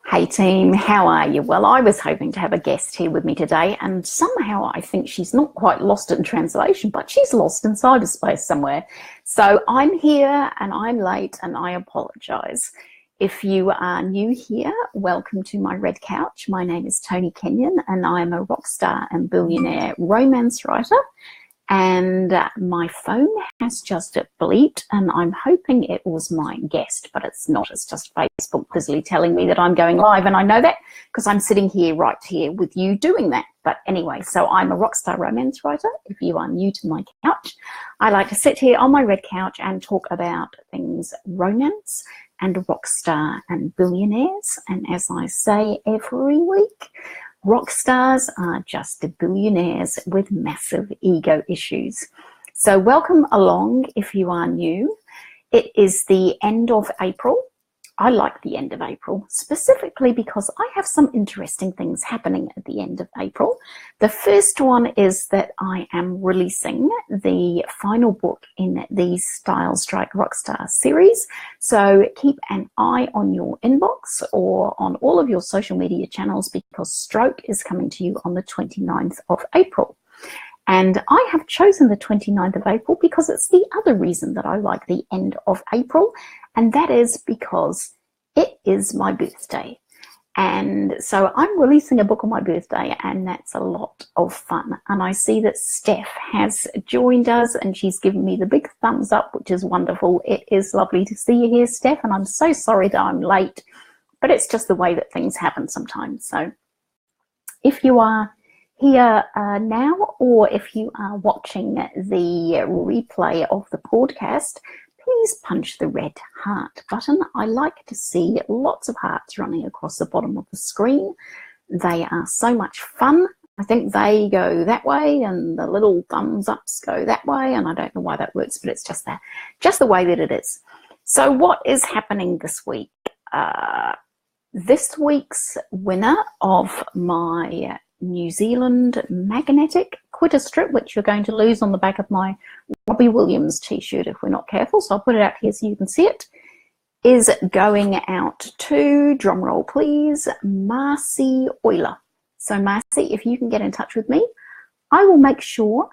Hey team, how are you? Well, I was hoping to have a guest here with me today, and somehow I think she's not quite lost in translation, but she's lost in cyberspace somewhere. So I'm here and I'm late and I apologize. If you are new here, welcome to my red couch. My name is Toni Kenyon and I'm a rock star and billionaire romance writer. And my phone has just bleeped, and I'm hoping it was my guest, but it's not. It's just Facebook busily telling me that I'm going live, and I know that because I'm sitting here right here with you doing that. But anyway, so I'm a rockstar romance writer. If you are new to my couch, I like to sit here on my red couch and talk about things romance and rockstar and billionaires. And as I say every week, rock stars are just billionaires with massive ego issues. So welcome along if you are new. It is the end of April. I like the end of April, specifically because I have some interesting things happening at the end of April. The first one is that I am releasing the final book in the Style Strike Rockstar series. So keep an eye on your inbox or on all of your social media channels because Stroke is coming to you on the 29th of April. And I have chosen the 29th of April because it's the other reason that I like the end of April, and that is because it is my birthday. And so I'm releasing a book on my birthday, and that's a lot of fun. And I see that Steph has joined us, and she's given me the big thumbs up, which is wonderful. It is lovely to see you here, Steph, and I'm so sorry that I'm late, but it's just the way that things happen sometimes. So if you are here now, or if you are watching the replay of the podcast, please punch the red heart button. I like to see lots of hearts running across the bottom of the screen. They are so much fun. I think they go that way and the little thumbs ups go that way, and I don't know why that works, but it's just the way that it is. So what is happening this week? This week's winner of my New Zealand magnetic quitter strip, which you're going to lose on the back of my Robbie Williams t-shirt if we're not careful, so I'll put it out here so you can see it, is going out to, drumroll please, Marcy Euler. So Marcy, if you can get in touch with me, I will make sure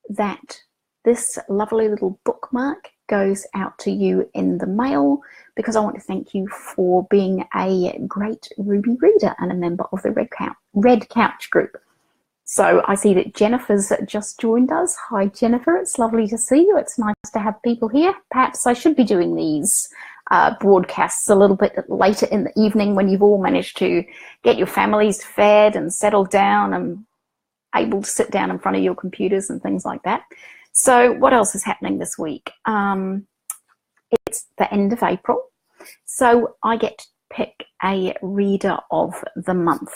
that this lovely little bookmark goes out to you in the mail, because I want to thank you for being a great Ruby reader and a member of the Red Couch group. So I see that Jennifer's just joined us. Hi Jennifer, it's lovely to see you. It's nice to have people here. Perhaps I should be doing these broadcasts a little bit later in the evening when you've all managed to get your families fed and settled down and able to sit down in front of your computers and things like that. So what else is happening this week? It's the end of April, so I get to pick a reader of the month,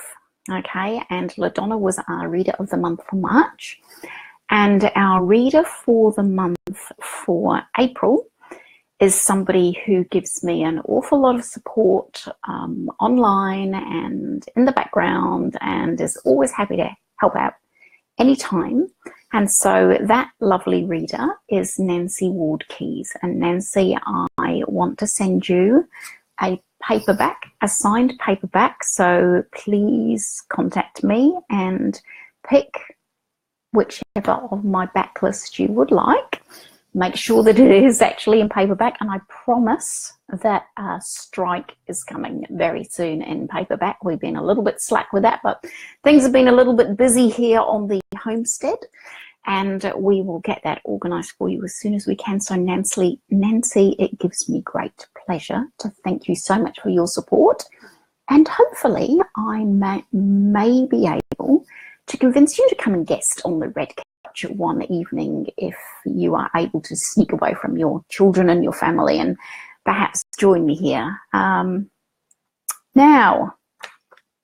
okay? And LaDonna was our reader of the month for March, and our reader for the month for April is somebody who gives me an awful lot of support online and in the background, and is always happy to help out anytime. And so that lovely reader is Nancy Ward Keys. And Nancy, I want to send you a paperback, a signed paperback. So please contact me and pick whichever of my backlist you would like. Make sure that it is actually in paperback, and I promise that Strike is coming very soon in paperback. We've been a little bit slack with that, but things have been a little bit busy here on the homestead, and we will get that organized for you as soon as we can. So Nancy, it gives me great pleasure to thank you so much for your support, and hopefully I may be able to convince you to come and guest on the Red Couch one evening if you are able to sneak away from your children and your family and perhaps join me here. Now,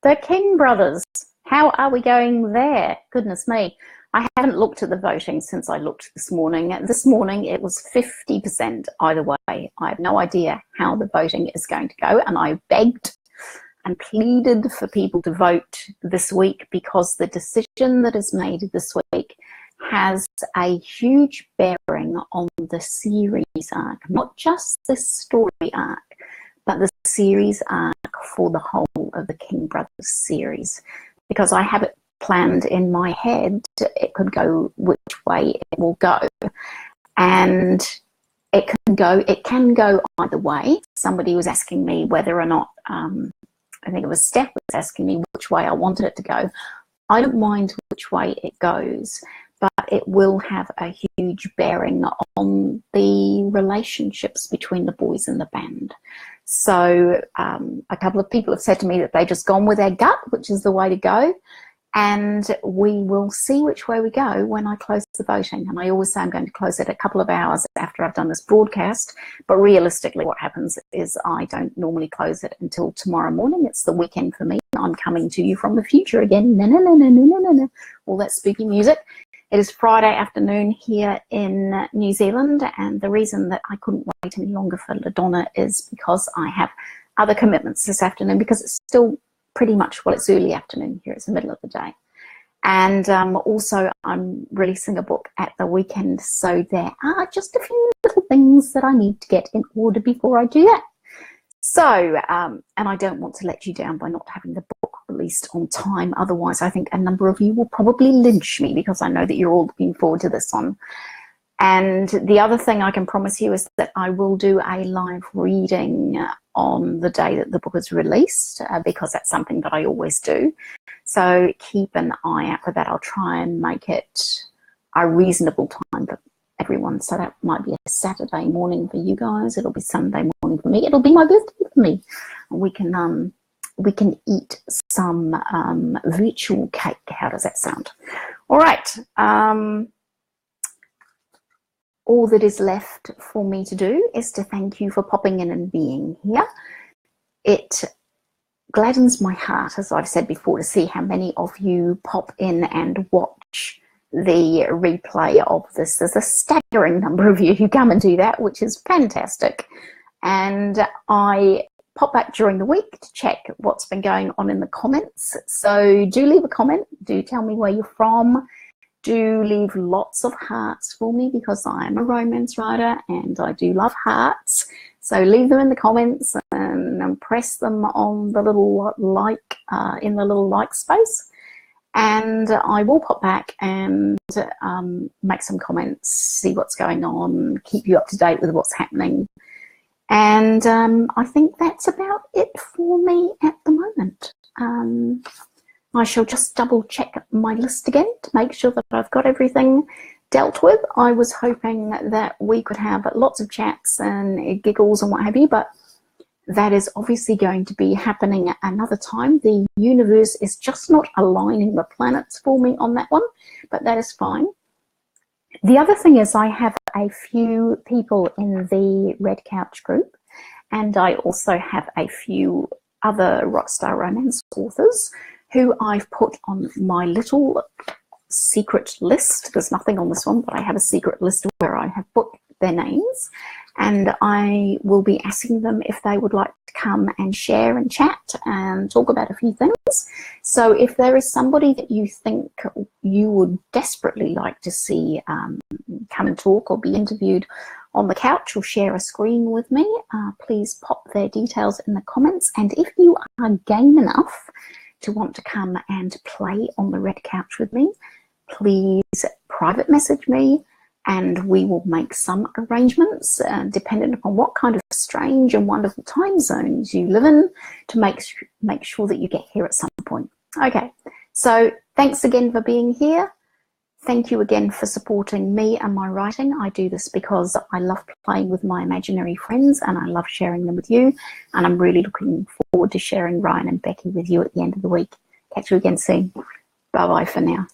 the King brothers, how are we going there? Goodness me, I haven't looked at the voting since I looked this morning. This morning it was 50% either way. I have no idea how the voting is going to go, and I begged and pleaded for people to vote this week because the decision that is made this week has a huge bearing on the series arc, not just the story arc, but the series arc for the whole of the King Brothers series, because I have it planned in my head. It could go which way it will go, and it can go either way. Somebody was asking me whether or not, I think it was Steph was asking me which way I wanted it to go. I don't mind which way it goes, but it will have a huge bearing on the relationships between the boys in the band. So a couple of people have said to me that they've just gone with their gut, which is the way to go. And we will see which way we go when I close the voting. And I always say I'm going to close it a couple of hours after I've done this broadcast. But realistically, what happens is I don't normally close it until tomorrow morning. It's the weekend for me. I'm coming to you from the future again. No, no, no, no, no, no, no. All that spooky music. It is Friday afternoon here in New Zealand. And the reason that I couldn't wait any longer for LaDonna is because I have other commitments this afternoon, because it's still pretty much, well, it's early afternoon here, it's the middle of the day. And also I'm releasing a book at the weekend, so there are just a few little things that I need to get in order before I do that. So, and I don't want to let you down by not having the book released on time, otherwise I think a number of you will probably lynch me, because I know that you're all looking forward to this one. And the other thing I can promise you is that I will do a live reading on the day that the book is released, because that's something that I always do. So keep an eye out for that. I'll try and make it a reasonable time for everyone. So that might be a Saturday morning for you guys. It'll be Sunday morning for me. It'll be my birthday for me. We can eat some virtual cake. How does that sound? All right. All that is left for me to do is to thank you for popping in and being here. It gladdens my heart, as I've said before, to see how many of you pop in and watch the replay of this. There's a staggering number of you who come and do that, which is fantastic. And I pop back during the week to check what's been going on in the comments. So do leave a comment. Do tell me where you're from. Do leave lots of hearts for me, because I am a romance writer and I do love hearts. So leave them in the comments and press them on the little like in the little like space. And I will pop back and make some comments, see what's going on, keep you up to date with what's happening. And I think that's about it for me at the moment. I shall just double check my list again to make sure that I've got everything dealt with. I was hoping that we could have lots of chats and giggles and what have you, but that is obviously going to be happening another time. The universe is just not aligning the planets for me on that one, but that is fine. The other thing is I have a few people in the Red Couch group, and I also have a few other Rockstar Romance authors who I've put on my little secret list. There's nothing on this one, but I have a secret list where I have put their names, and I will be asking them if they would like to come and share and chat and talk about a few things. So if there is somebody that you think you would desperately like to see come and talk or be interviewed on the couch or share a screen with me, please pop their details in the comments. And if you are game enough to want to come and play on the Red Couch with me, please private message me and we will make some arrangements dependent upon what kind of strange and wonderful time zones you live in to make sure that you get here at some point. Okay, so thanks again for being here. Thank you again for supporting me and my writing. I do this because I love playing with my imaginary friends and I love sharing them with you. And I'm really looking forward to sharing Ryan and Becky with you at the end of the week. Catch you again soon. Bye-bye for now.